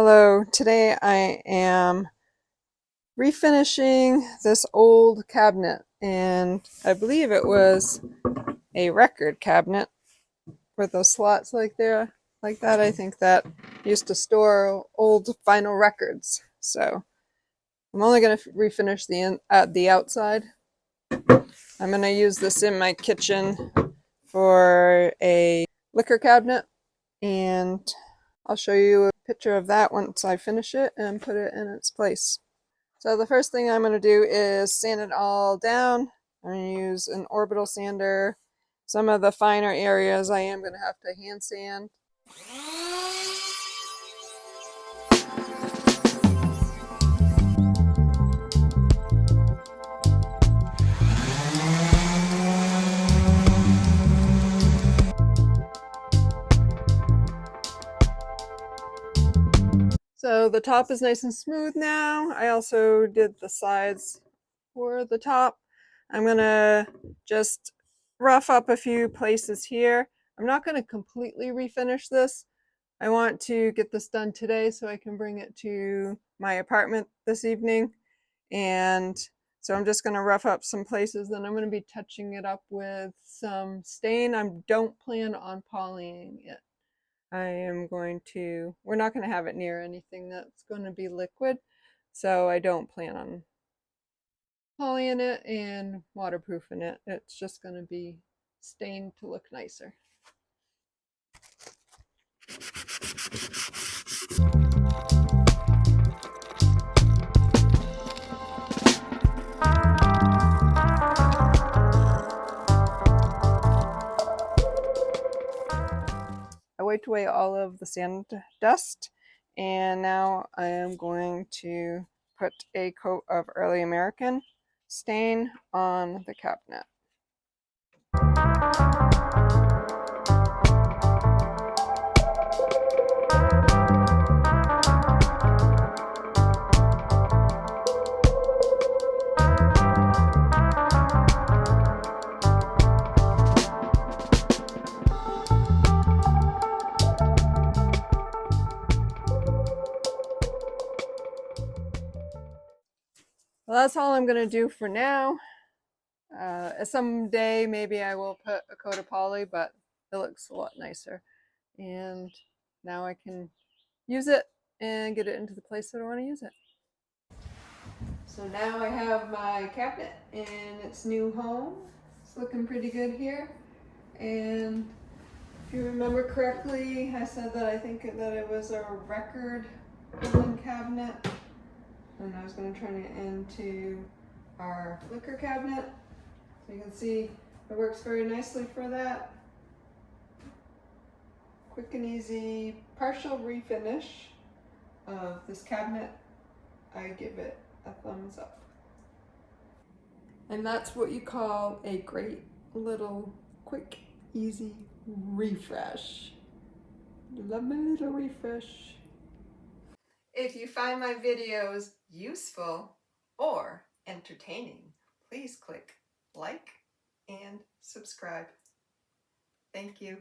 Hello, today I am refinishing this old cabinet, and I believe it was a record cabinet with those slots like that. I think that used to store old vinyl records. So I'm only going to refinish the outside. I'm going to use this in my kitchen for a liquor cabinet, and I'll show you a picture of that once I finish it and put it in its place. So the first thing I'm going to do is sand it all down. I'm going to use an orbital sander. Some of the finer areas I am going to have to hand sand. So the top is nice and smooth now. I also did the sides for the top. I'm going to just rough up a few places here. I'm not going to completely refinish this. I want to get this done today so I can bring it to my apartment this evening. And so I'm just going to rough up some places, then I'm going to be touching it up with some stain. I don't plan on polying it. We're not going to have it near anything that's going to be liquid, so I don't plan on polying it and waterproofing it. It's just going to be stained to look nicer. I wiped away all of the sand dust, and now I am going to put a coat of Early American stain on the cabinet. Well, that's all I'm going to do for now. Someday maybe I will put a coat of poly, but it looks a lot nicer. And now I can use it and get it into the place that I want to use it. So now I have my cabinet in its new home. It's looking pretty good here. And if you remember correctly, I said that I think that it was a record holding cabinet. And I was going to turn it into our liquor cabinet. So you can see it works very nicely for that. Quick and easy partial refinish of this cabinet. I give it a thumbs up. And that's what you call a great little quick, easy refresh. Love my little refresh. If you find my videos useful or entertaining, please click like and subscribe. Thank you.